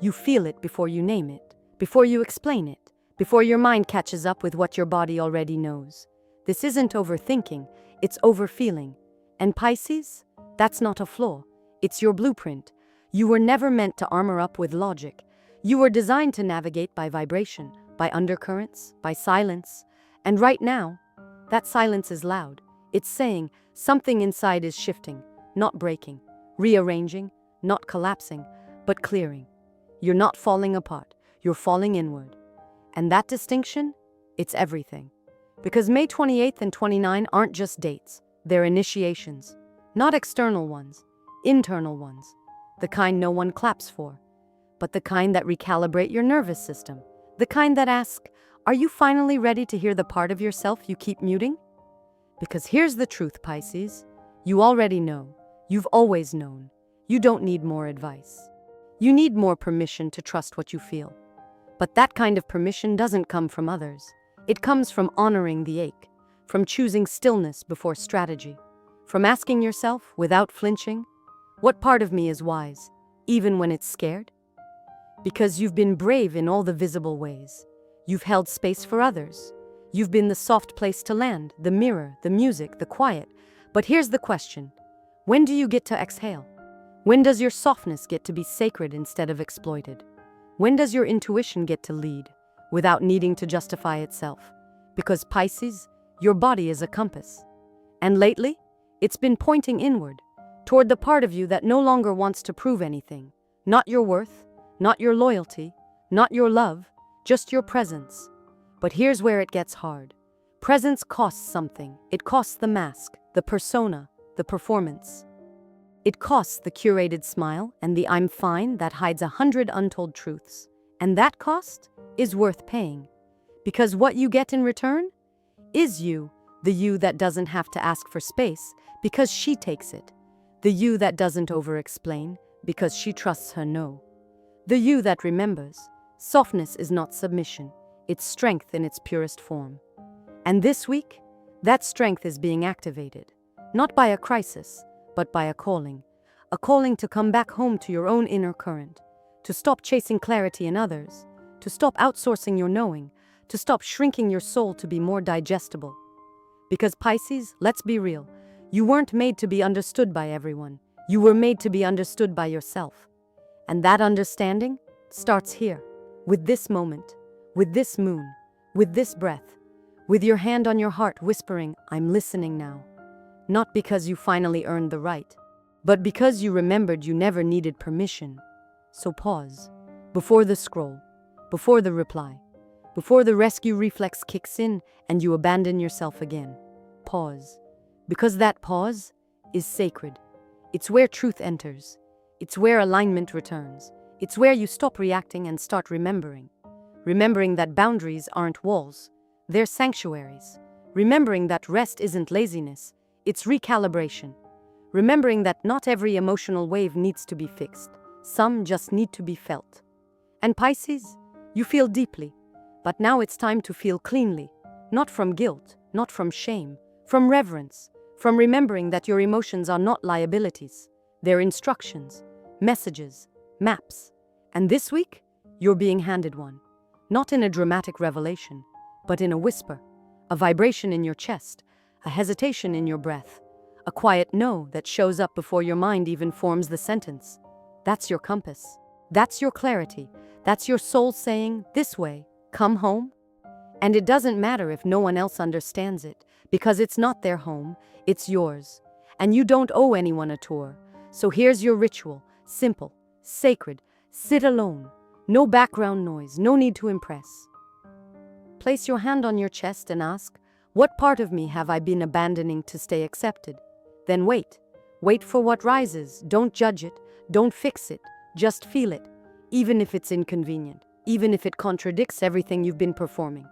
You feel it before you name it, before you explain it, before your mind catches up with what your body already knows. This isn't overthinking, it's overfeeling. And Pisces? That's not a flaw. It's your blueprint. You were never meant to armor up with logic. You were designed to navigate by vibration, by undercurrents, by silence. And right now, that silence is loud. It's saying something inside is shifting, not breaking, rearranging, not collapsing, but clearing. You're not falling apart, you're falling inward. And that distinction, it's everything. Because May 28th and 29 aren't just dates, they're initiations. Not external ones, internal ones. The kind no one claps for, but the kind that recalibrate your nervous system. The kind that ask, are you finally ready to hear the part of yourself you keep muting? Because here's the truth, Pisces. You already know. You've always known. You don't need more advice. You need more permission to trust what you feel. But that kind of permission doesn't come from others. It comes from honoring the ache, from choosing stillness before strategy, from asking yourself, without flinching, what part of me is wise, even when it's scared? Because you've been brave in all the visible ways. You've held space for others. You've been the soft place to land, the mirror, the music, the quiet. But here's the question. When do you get to exhale? When does your softness get to be sacred instead of exploited? When does your intuition get to lead, without needing to justify itself? Because Pisces, your body is a compass. And lately, it's been pointing inward, toward the part of you that no longer wants to prove anything. Not your worth, not your loyalty, not your love, just your presence. But here's where it gets hard. Presence costs something. It costs the mask, the persona, the performance. It costs the curated smile and the I'm fine that hides 100 untold truths. And that cost is worth paying. Because what you get in return is you, the you that doesn't have to ask for space because she takes it. The you that doesn't over-explain because she trusts her no. The you that remembers, softness is not submission, it's strength in its purest form. And this week, that strength is being activated, not by a crisis, but by a calling to come back home to your own inner current, to stop chasing clarity in others, to stop outsourcing your knowing, to stop shrinking your soul to be more digestible. Because Pisces, let's be real, you weren't made to be understood by everyone. You were made to be understood by yourself. And that understanding starts here, with this moment, with this moon, with this breath, with your hand on your heart whispering, I'm listening now. Not because you finally earned the right, but because you remembered you never needed permission. So pause, before the scroll, before the reply, before the rescue reflex kicks in and you abandon yourself again. Pause, because that pause is sacred. It's where truth enters. It's where alignment returns. It's where you stop reacting and start remembering. Remembering that boundaries aren't walls, they're sanctuaries. Remembering that rest isn't laziness, it's recalibration. Remembering that not every emotional wave needs to be fixed. Some just need to be felt. And Pisces, you feel deeply, but now it's time to feel cleanly. Not from guilt, not from shame, from reverence, from remembering that your emotions are not liabilities. They're instructions, messages, maps. And this week, you're being handed one. Not in a dramatic revelation, but in a whisper, a vibration in your chest, a hesitation in your breath, a quiet no that shows up before your mind even forms the sentence. That's your compass. That's your clarity. That's your soul saying, this way, come home. And it doesn't matter if no one else understands it, because it's not their home, it's yours. And you don't owe anyone a tour. So here's your ritual, simple, sacred, sit alone. No background noise, no need to impress. Place your hand on your chest and ask, what part of me have I been abandoning to stay accepted? Then wait. Wait for what rises. Don't judge it. Don't fix it. Just feel it, even if it's inconvenient, even if it contradicts everything you've been performing.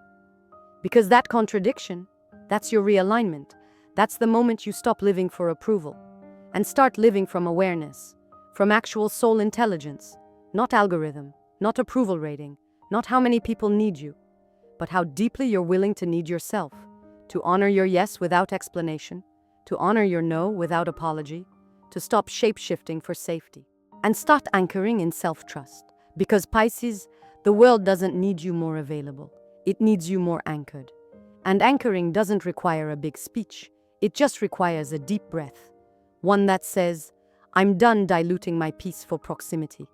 Because that contradiction, that's your realignment. That's the moment you stop living for approval and start living from awareness, from actual soul intelligence, not algorithm, not approval rating, not how many people need you, but how deeply you're willing to need yourself, to honor your yes without explanation, to honor your no without apology, to stop shapeshifting for safety, and start anchoring in self-trust. Because Pisces, the world doesn't need you more available. It needs you more anchored. And anchoring doesn't require a big speech. It just requires a deep breath. One that says, I'm done diluting my peace for proximity.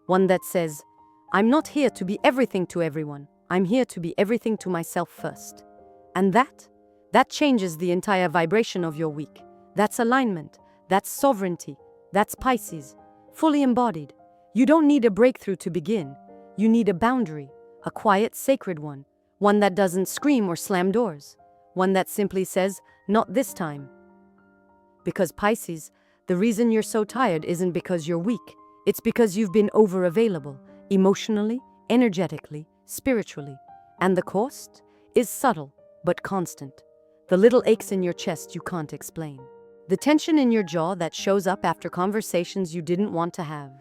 One that says, I'm not here to be everything to everyone. I'm here to be everything to myself first. And that changes the entire vibration of your week. That's alignment. That's sovereignty. That's Pisces, fully embodied. You don't need a breakthrough to begin. You need a boundary, a quiet, sacred one that doesn't scream or slam doors, one that simply says, not this time. Because Pisces, the reason you're so tired isn't because you're weak. It's because you've been over-available, emotionally, energetically, spiritually. And the cost is subtle, but constant. The little aches in your chest you can't explain. The tension in your jaw that shows up after conversations you didn't want to have.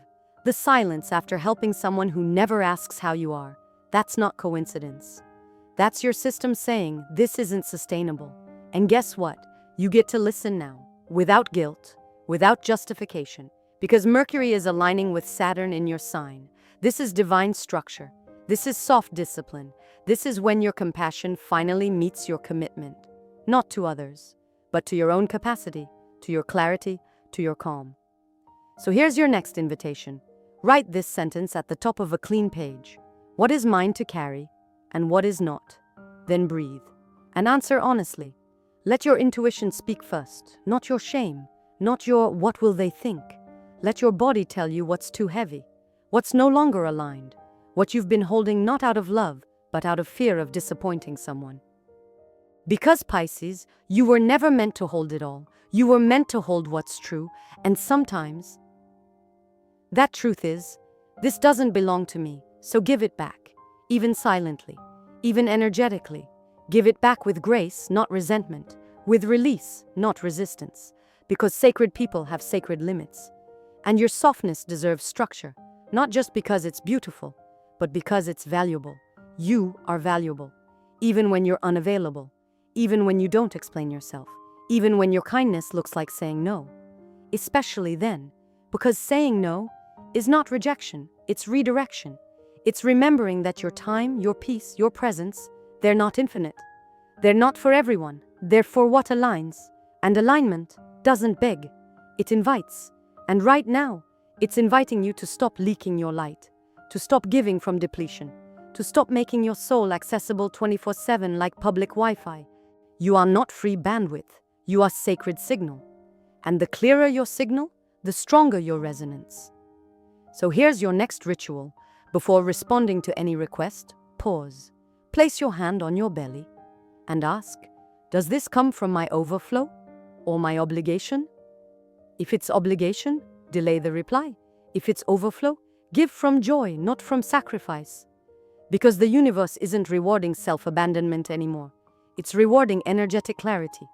The silence after helping someone who never asks how you are. That's not coincidence. That's your system saying, this isn't sustainable. And guess what? You get to listen now, without guilt, without justification, because Mercury is aligning with Saturn in your sign. This is divine structure. This is soft discipline. This is when your compassion finally meets your commitment. Not to others, but to your own capacity, to your clarity, to your calm. So here's your next invitation. Write this sentence at the top of a clean page. What is mine to carry, and what is not? Then breathe, and answer honestly. Let your intuition speak first, not your shame, not your what will they think. Let your body tell you what's too heavy, what's no longer aligned, what you've been holding not out of love, but out of fear of disappointing someone. Because Pisces, you were never meant to hold it all. You were meant to hold what's true, and sometimes that truth is, this doesn't belong to me, so give it back, even silently, even energetically. Give it back with grace, not resentment, with release, not resistance, because sacred people have sacred limits. And your softness deserves structure, not just because it's beautiful, but because it's valuable. You are valuable, even when you're unavailable, even when you don't explain yourself, even when your kindness looks like saying no. Especially then, because saying no is not rejection, it's redirection. It's remembering that your time, your peace, your presence, they're not infinite. They're not for everyone. They're for what aligns. And alignment doesn't beg, it invites. And right now, it's inviting you to stop leaking your light, to stop giving from depletion, to stop making your soul accessible 24/7 like public Wi-Fi. You are not free bandwidth, you are sacred signal. And the clearer your signal, the stronger your resonance. So here's your next ritual. Before responding to any request, pause. Place your hand on your belly and ask, does this come from my overflow or my obligation? If it's obligation, delay the reply. If it's overflow, give from joy, not from sacrifice. Because the universe isn't rewarding self-abandonment anymore. It's rewarding energetic clarity.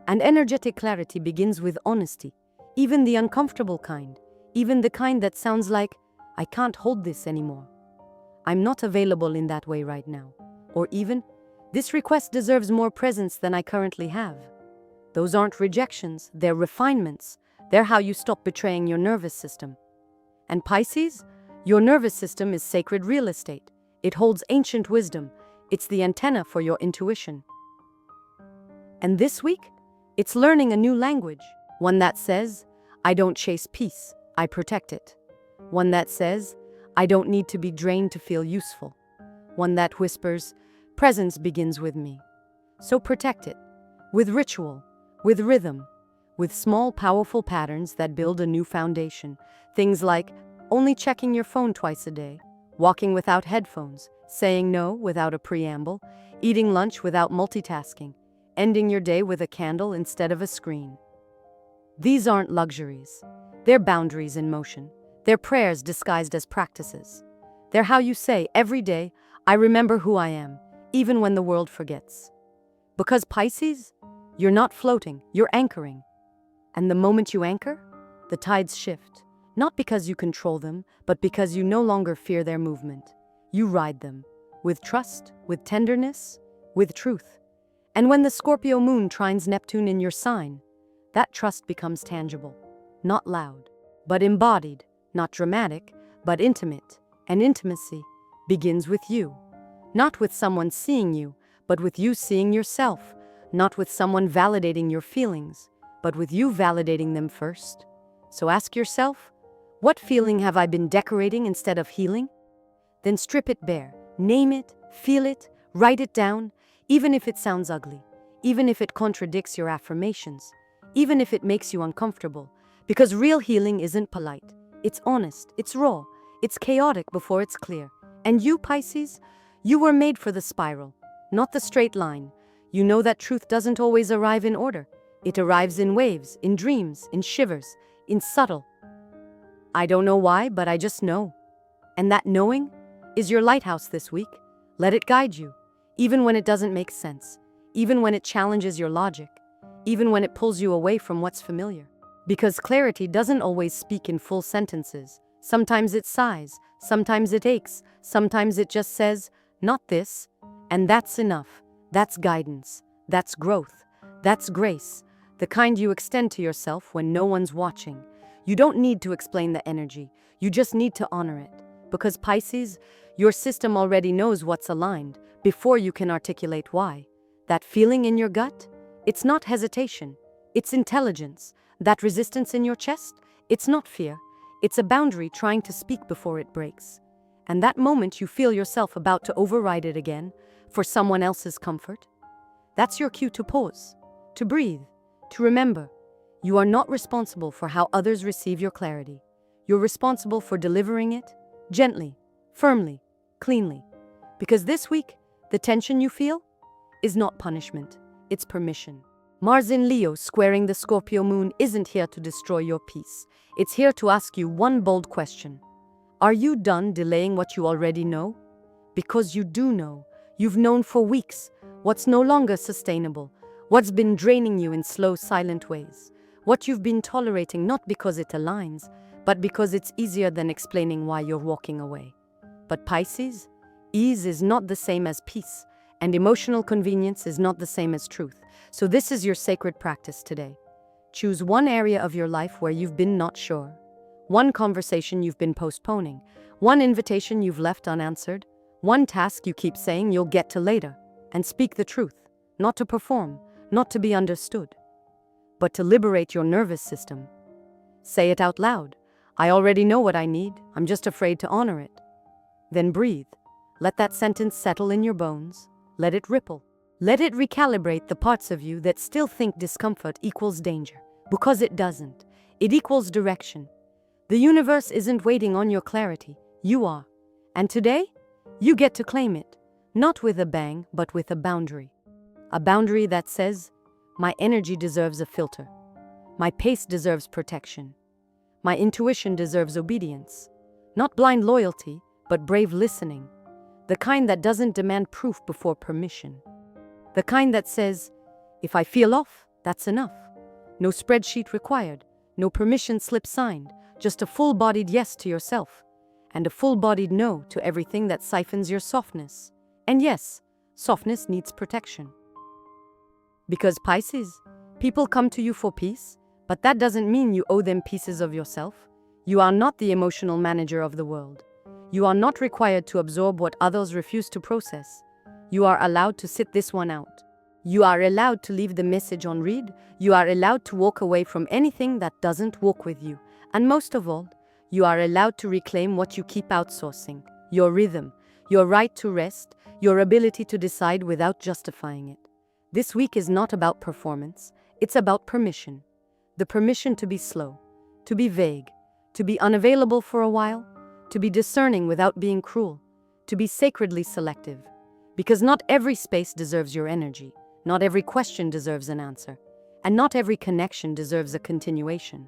And energetic clarity begins with honesty, even the uncomfortable kind, even the kind that sounds like, I can't hold this anymore. I'm not available in that way right now. Or even, this request deserves more presence than I currently have. Those aren't rejections, they're refinements. They're how you stop betraying your nervous system. And Pisces, your nervous system is sacred real estate. It holds ancient wisdom. It's the antenna for your intuition. And this week, it's learning a new language. One that says, I don't chase peace, I protect it. One that says, I don't need to be drained to feel useful. One that whispers, presence begins with me. So protect it, with ritual, with rhythm, with small powerful patterns that build a new foundation. Things like only checking your phone twice a day, walking without headphones, saying no without a preamble, eating lunch without multitasking, ending your day with a candle instead of a screen. These aren't luxuries. They're boundaries in motion. They're prayers disguised as practices. They're how you say every day, I remember who I am, even when the world forgets. Because Pisces, you're not floating, you're anchoring. And the moment you anchor, the tides shift. Not because you control them, but because you no longer fear their movement. You ride them, with trust, with tenderness, with truth. And when the Scorpio moon trines Neptune in your sign, that trust becomes tangible, not loud, but embodied, not dramatic, but intimate. And intimacy begins with you. Not with someone seeing you, but with you seeing yourself. Not with someone validating your feelings, but with you validating them first. So ask yourself, what feeling have I been decorating instead of healing? Then strip it bare. Name it, feel it, write it down, even if it sounds ugly, even if it contradicts your affirmations, even if it makes you uncomfortable. Because real healing isn't polite. It's honest, it's raw, it's chaotic before it's clear. And you, Pisces, you were made for the spiral, not the straight line. You know that truth doesn't always arrive in order. It arrives in waves, in dreams, in shivers, in subtle. I don't know why, but I just know. And that knowing is your lighthouse this week. Let it guide you, even when it doesn't make sense, even when it challenges your logic, even when it pulls you away from what's familiar. Because clarity doesn't always speak in full sentences. Sometimes it sighs, sometimes it aches, sometimes it just says, not this. And that's enough. That's guidance. That's growth. That's grace. The kind you extend to yourself when no one's watching. You don't need to explain the energy. You just need to honor it. Because Pisces, your system already knows what's aligned before you can articulate why. That feeling in your gut, it's not hesitation. It's intelligence. That resistance in your chest, it's not fear. It's a boundary trying to speak before it breaks. And that moment you feel yourself about to override it again for someone else's comfort, that's your cue to pause, to breathe, to remember. You are not responsible for how others receive your clarity. You're responsible for delivering it gently, firmly, cleanly. Because this week, the tension you feel is not punishment, it's permission. Mars in Leo squaring the Scorpio moon isn't here to destroy your peace. It's here to ask you one bold question. Are you done delaying what you already know? Because you do know. You've known for weeks what's no longer sustainable, what's been draining you in slow, silent ways, what you've been tolerating not because it aligns, but because it's easier than explaining why you're walking away. But Pisces, ease is not the same as peace, and emotional convenience is not the same as truth. So this is your sacred practice today. Choose one area of your life where you've been not sure, one conversation you've been postponing, one invitation you've left unanswered, one task you keep saying you'll get to later, and speak the truth, not to perform, not to be understood, but to liberate your nervous system. Say it out loud. I already know what I need, I'm just afraid to honor it. Then breathe. Let that sentence settle in your bones. Let it ripple. Let it recalibrate the parts of you that still think discomfort equals danger. Because it doesn't. It equals direction. The universe isn't waiting on your clarity. You are. And today, you get to claim it. Not with a bang, but with a boundary. A boundary that says, my energy deserves a filter. My pace deserves protection. My intuition deserves obedience. Not blind loyalty, but brave listening. The kind that doesn't demand proof before permission. The kind that says, if I feel off, that's enough. No spreadsheet required, no permission slip signed, just a full-bodied yes to yourself, and a full-bodied no to everything that siphons your softness. And yes, softness needs protection. Because Pisces, people come to you for peace, but that doesn't mean you owe them pieces of yourself. You are not the emotional manager of the world. You are not required to absorb what others refuse to process. You are allowed to sit this one out. You are allowed to leave the message on read. You are allowed to walk away from anything that doesn't walk with you. And most of all, you are allowed to reclaim what you keep outsourcing. Your rhythm, your right to rest, your ability to decide without justifying it. This week is not about performance. It's about permission. The permission to be slow, to be vague, to be unavailable for a while, to be discerning without being cruel, to be sacredly selective. Because not every space deserves your energy, not every question deserves an answer, and not every connection deserves a continuation.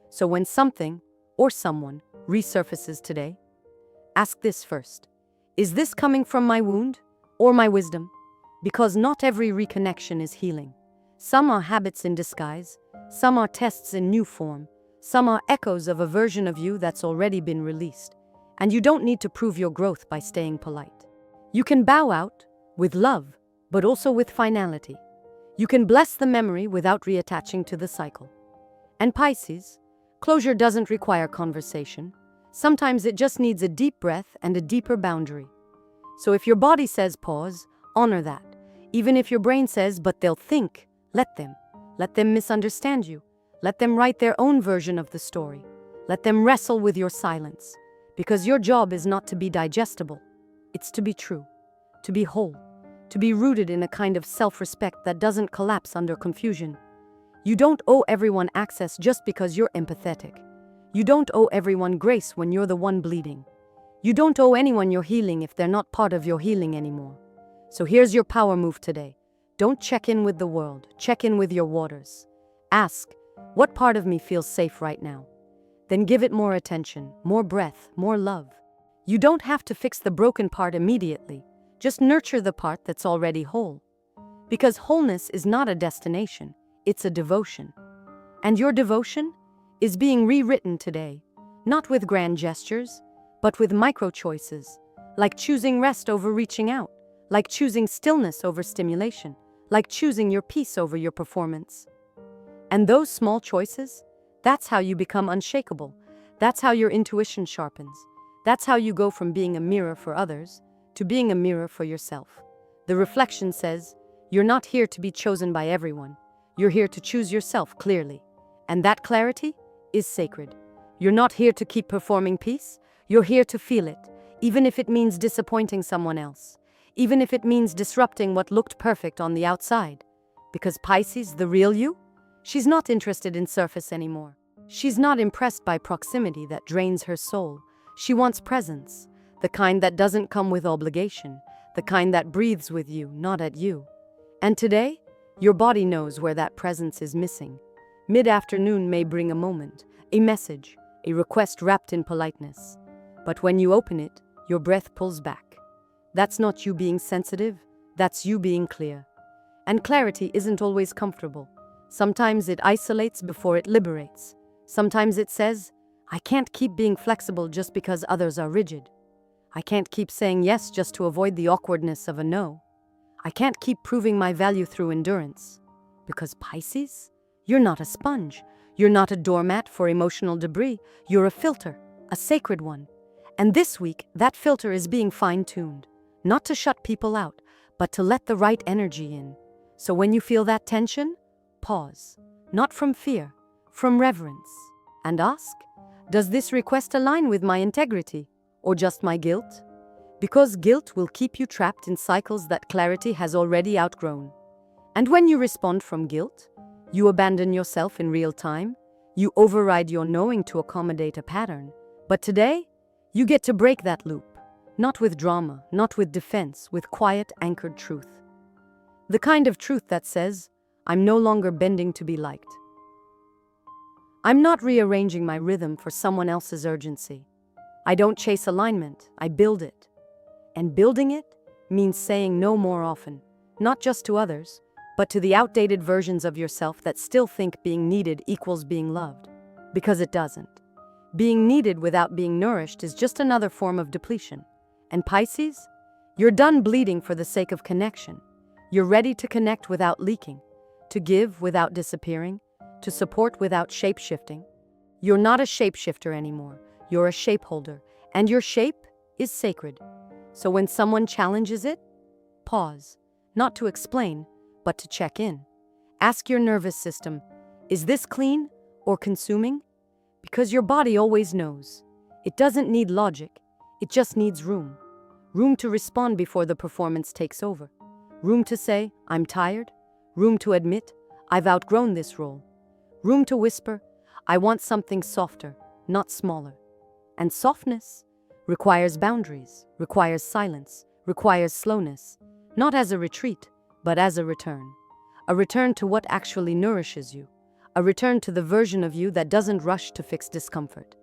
So when something, or someone, resurfaces today, ask this first. Is this coming from my wound, or my wisdom? Because not every reconnection is healing. Some are habits in disguise, some are tests in new form, some are echoes of a version of you that's already been released. And you don't need to prove your growth by staying polite. You can bow out with love, but also with finality. You can bless the memory without reattaching to the cycle. And Pisces, closure doesn't require conversation. Sometimes it just needs a deep breath and a deeper boundary. So if your body says pause, honor that. Even if your brain says, but they'll think, let them. Let them misunderstand you. Let them write their own version of the story. Let them wrestle with your silence. Because your job is not to be digestible. It's to be true, to be whole, to be rooted in a kind of self-respect that doesn't collapse under confusion. You don't owe everyone access just because you're empathetic. You don't owe everyone grace when you're the one bleeding. You don't owe anyone your healing if they're not part of your healing anymore. So here's your power move today. Don't check in with the world, check in with your waters. Ask, what part of me feels safe right now? Then give it more attention, more breath, more love. You don't have to fix the broken part immediately. Just nurture the part that's already whole. Because wholeness is not a destination, it's a devotion. And your devotion is being rewritten today, not with grand gestures, but with micro-choices, like choosing rest over reaching out, like choosing stillness over stimulation, like choosing your peace over your performance. And those small choices, that's how you become unshakable. That's how your intuition sharpens. That's how you go from being a mirror for others to being a mirror for yourself. The reflection says, you're not here to be chosen by everyone. You're here to choose yourself clearly. And that clarity is sacred. You're not here to keep performing peace. You're here to feel it, even if it means disappointing someone else, even if it means disrupting what looked perfect on the outside. Because Pisces, the real you, she's not interested in surface anymore. She's not impressed by proximity that drains her soul. She wants presence, the kind that doesn't come with obligation, the kind that breathes with you, not at you. And today, your body knows where that presence is missing. Mid-afternoon may bring a moment, a message, a request wrapped in politeness. But when you open it, your breath pulls back. That's not you being sensitive, that's you being clear. And clarity isn't always comfortable. Sometimes it isolates before it liberates. Sometimes it says, I can't keep being flexible just because others are rigid. I can't keep saying yes just to avoid the awkwardness of a no. I can't keep proving my value through endurance. Because Pisces, you're not a sponge. You're not a doormat for emotional debris. You're a filter, a sacred one. And this week, that filter is being fine-tuned. Not to shut people out, but to let the right energy in. So when you feel that tension, pause. Not from fear, from reverence. And ask, does this request align with my integrity, or just my guilt? Because guilt will keep you trapped in cycles that clarity has already outgrown. And when you respond from guilt, you abandon yourself in real time, you override your knowing to accommodate a pattern. But today, you get to break that loop, not with drama, not with defense, with quiet, anchored truth. The kind of truth that says, I'm no longer bending to be liked. I'm not rearranging my rhythm for someone else's urgency. I don't chase alignment, I build it. And building it means saying no more often, not just to others, but to the outdated versions of yourself that still think being needed equals being loved. Because it doesn't. Being needed without being nourished is just another form of depletion. And Pisces, you're done bleeding for the sake of connection. You're ready to connect without leaking, to give without disappearing, to support without shapeshifting. You're not a shapeshifter anymore. You're a shapeholder, and your shape is sacred. So when someone challenges it, pause, not to explain, but to check in. Ask your nervous system, is this clean or consuming? Because your body always knows. It doesn't need logic, it just needs room. Room to respond before the performance takes over. Room to say, I'm tired. Room to admit, I've outgrown this role. Room to whisper, I want something softer, not smaller. And softness requires boundaries, requires silence, requires slowness, not as a retreat, but as a return. A return to what actually nourishes you. A return to the version of you that doesn't rush to fix discomfort.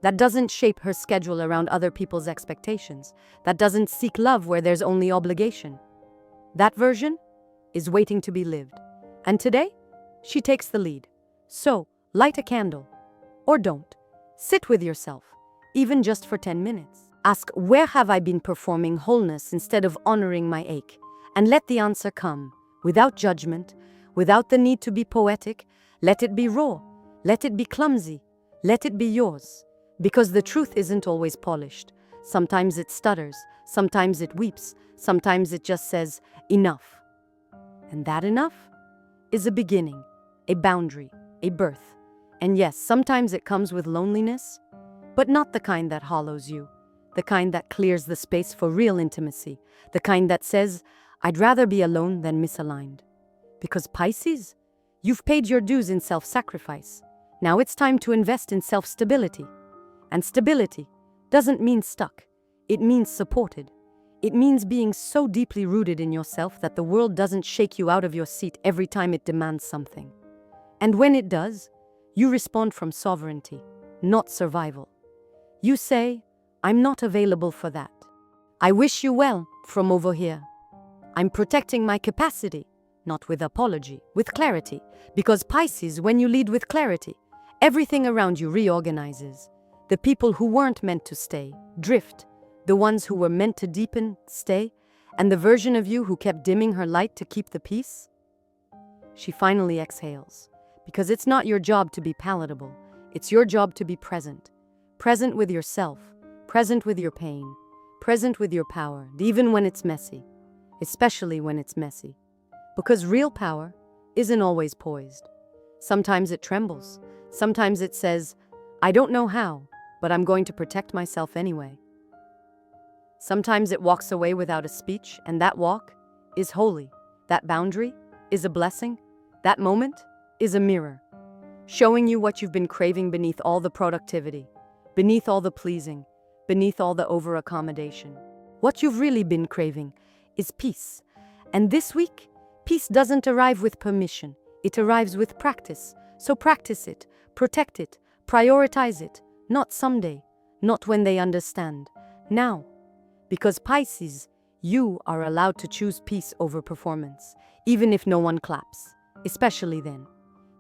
That doesn't shape her schedule around other people's expectations. That doesn't seek love where there's only obligation. That version is waiting to be lived. And today, she takes the lead. So, light a candle. Or don't. Sit with yourself, even just for 10 minutes. Ask, where have I been performing wholeness instead of honoring my ache? And let the answer come, without judgment, without the need to be poetic. Let it be raw. Let it be clumsy. Let it be yours. Because the truth isn't always polished. Sometimes it stutters, sometimes it weeps, sometimes it just says, enough. And that enough is a beginning, a boundary, a birth. And yes, sometimes it comes with loneliness, but not the kind that hollows you, the kind that clears the space for real intimacy, the kind that says, I'd rather be alone than misaligned. Because Pisces, you've paid your dues in self-sacrifice. Now it's time to invest in self-stability. And stability doesn't mean stuck. It means supported. It means being so deeply rooted in yourself that the world doesn't shake you out of your seat every time it demands something. And when it does, you respond from sovereignty, not survival. You say, I'm not available for that. I wish you well from over here. I'm protecting my capacity, not with apology, with clarity. Because Pisces, when you lead with clarity, everything around you reorganizes. The people who weren't meant to stay, drift. The ones who were meant to deepen, stay. And the version of you who kept dimming her light to keep the peace? She finally exhales. Because it's not your job to be palatable. It's your job to be present. Present with yourself. Present with your pain. Present with your power, even when it's messy. Especially when it's messy. Because real power isn't always poised. Sometimes it trembles. Sometimes it says, I don't know how, but I'm going to protect myself anyway. Sometimes it walks away without a speech, and that walk is holy. That boundary is a blessing. That moment is a mirror, showing you what you've been craving beneath all the productivity, beneath all the pleasing, beneath all the over-accommodation. What you've really been craving is peace. And this week, peace doesn't arrive with permission. It arrives with practice. So practice it, protect it, prioritize it. Not someday, not when they understand. Now. Because Pisces, you are allowed to choose peace over performance, even if no one claps. Especially then.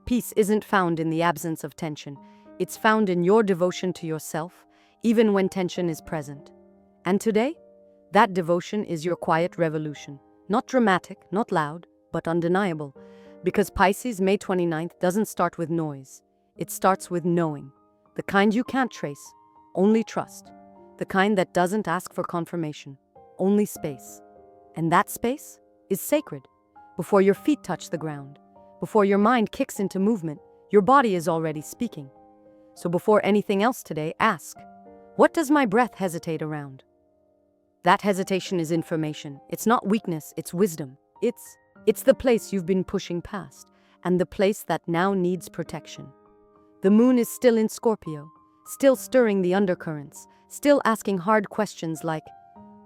Peace isn't found in the absence of tension. It's found in your devotion to yourself, even when tension is present. And today, that devotion is your quiet revolution. Not dramatic, not loud, but undeniable. Because Pisces, May 29th, doesn't start with noise. It starts with knowing. The kind you can't trace, only trust. The kind that doesn't ask for confirmation, only space. And that space is sacred. Before your feet touch the ground, before your mind kicks into movement, your body is already speaking. So before anything else today, ask, what does my breath hesitate around? That hesitation is information. It's not weakness, it's wisdom. It's the place you've been pushing past, and the place that now needs protection. The moon is still in Scorpio, still stirring the undercurrents, still asking hard questions like,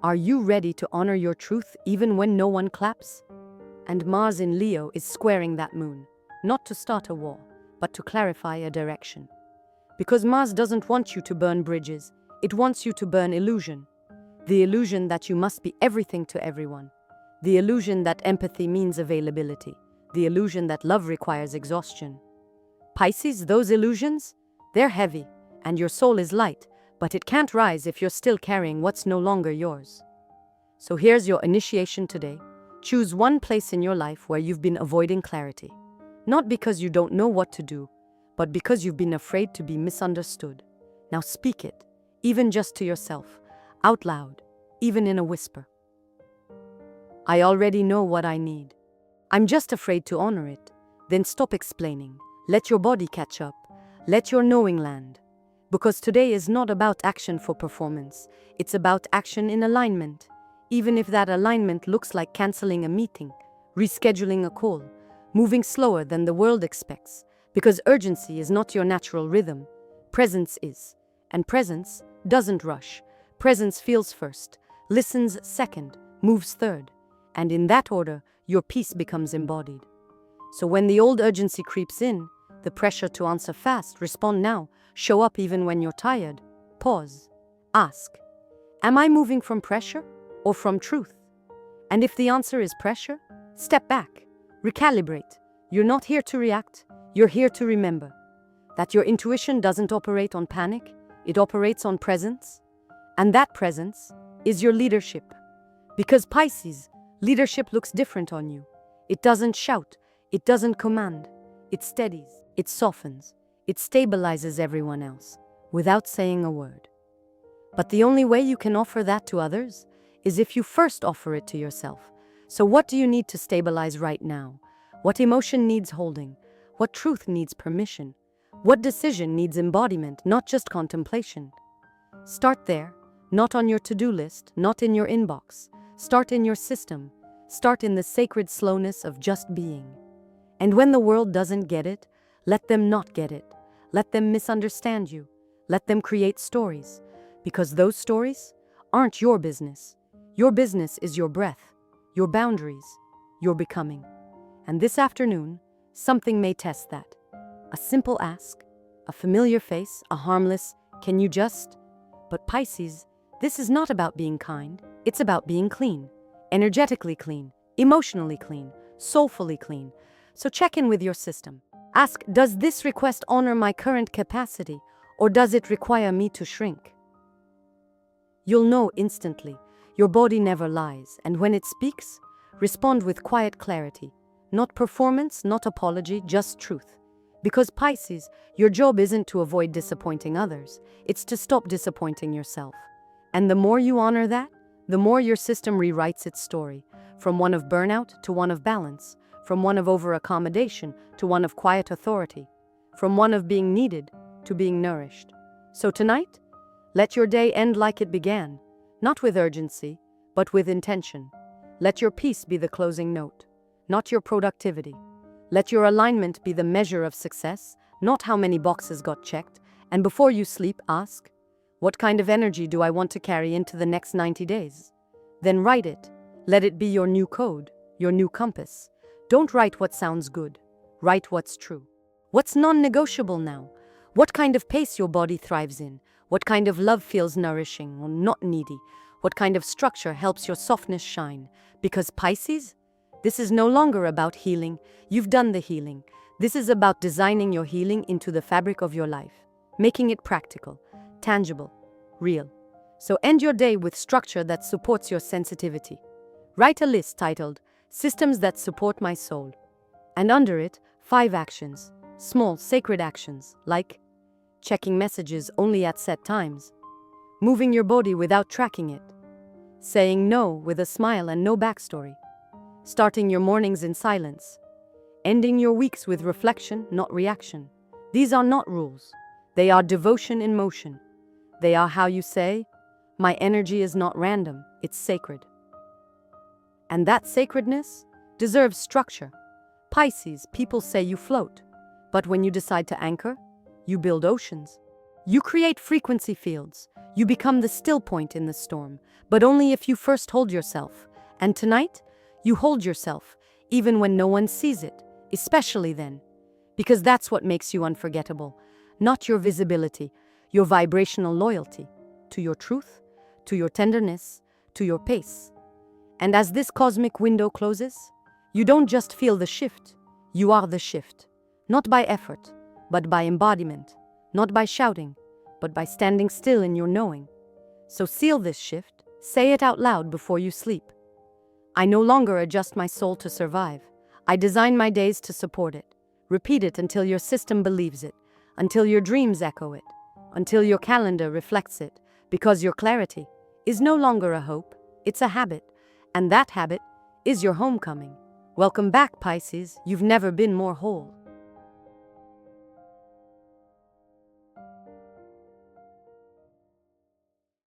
are you ready to honor your truth even when no one claps? And Mars in Leo is squaring that moon, not to start a war, but to clarify a direction. Because Mars doesn't want you to burn bridges, it wants you to burn illusion. The illusion that you must be everything to everyone. The illusion that empathy means availability. The illusion that love requires exhaustion. Pisces, those illusions, they're heavy, and your soul is light, but it can't rise if you're still carrying what's no longer yours. So here's your initiation today. Choose one place in your life where you've been avoiding clarity. Not because you don't know what to do, but because you've been afraid to be misunderstood. Now speak it, even just to yourself, out loud, even in a whisper. I already know what I need. I'm just afraid to honor it. Then stop explaining. Let your body catch up. Let your knowing land. Because today is not about action for performance. It's about action in alignment. Even if that alignment looks like canceling a meeting, rescheduling a call, moving slower than the world expects. Because urgency is not your natural rhythm. Presence is. And presence doesn't rush. Presence feels first, listens second, moves third. And in that order, your peace becomes embodied. So when the old urgency creeps in, the pressure to answer fast, respond now, show up even when you're tired, pause, ask, am I moving from pressure or from truth? And if the answer is pressure, step back, recalibrate. You're not here to react, you're here to remember that your intuition doesn't operate on panic, it operates on presence. And that presence is your leadership. Because Pisces, leadership looks different on you. It doesn't shout, it doesn't command. It steadies, it softens, it stabilizes everyone else. without saying a word. But the only way you can offer that to others is if you first offer it to yourself. So what do you need to stabilize right now? What emotion needs holding? What truth needs permission? What decision needs embodiment, not just contemplation? Start there, not on your to-do list, not in your inbox. Start in your system. Start in the sacred slowness of just being. And when the world doesn't get it, let them not get it. Let them misunderstand you. Let them create stories. Because those stories aren't your business. Your business is your breath, your boundaries, your becoming. And this afternoon, something may test that. A simple ask, a familiar face, a harmless, "Can you just?" But Pisces, this is not about being kind. It's about being clean. Energetically clean, emotionally clean, soulfully clean. So check in with your system. Ask, does this request honor my current capacity, or does it require me to shrink? You'll know instantly. Your body never lies, and when it speaks, respond with quiet clarity. Not performance, not apology, just truth. Because Pisces, your job isn't to avoid disappointing others, it's to stop disappointing yourself. And the more you honor that, the more your system rewrites its story, from one of burnout to one of balance, from one of over-accommodation to one of quiet authority, from one of being needed to being nourished. So tonight, let your day end like it began, not with urgency, but with intention. Let your peace be the closing note, not your productivity. Let your alignment be the measure of success, not how many boxes got checked. And before you sleep, ask, what kind of energy do I want to carry into the next 90 days? Then write it. Let it be your new code, your new compass. Don't write what sounds good. Write what's true. What's non-negotiable now? What kind of pace your body thrives in? What kind of love feels nourishing or not needy? What kind of structure helps your softness shine? Because Pisces, this is no longer about healing. You've done the healing. This is about designing your healing into the fabric of your life, making it practical, tangible, real. So end your day with structure that supports your sensitivity. Write a list titled, Systems That Support My Soul. And under it, 5 actions, small, sacred actions, like checking messages only at set times, moving your body without tracking it, saying no with a smile and no backstory, starting your mornings in silence, ending your weeks with reflection, not reaction. These are not rules. They are devotion in motion. They are how you say, my energy is not random, it's sacred. And that sacredness deserves structure. Pisces, people say you float, but when you decide to anchor, you build oceans. You create frequency fields. You become the still point in the storm, but only if you first hold yourself. And tonight, you hold yourself, even when no one sees it, especially then. Because that's what makes you unforgettable. Not your visibility, your vibrational loyalty, to your truth, to your tenderness, to your pace. And as this cosmic window closes, you don't just feel the shift, you are the shift. Not by effort, but by embodiment. Not by shouting, but by standing still in your knowing. So seal this shift, say it out loud before you sleep. I no longer adjust my soul to survive. I design my days to support it. Repeat it until your system believes it, until your dreams echo it, until your calendar reflects it, because your clarity is no longer a hope, it's a habit, and that habit is your homecoming. Welcome back, Pisces. You've never been more whole.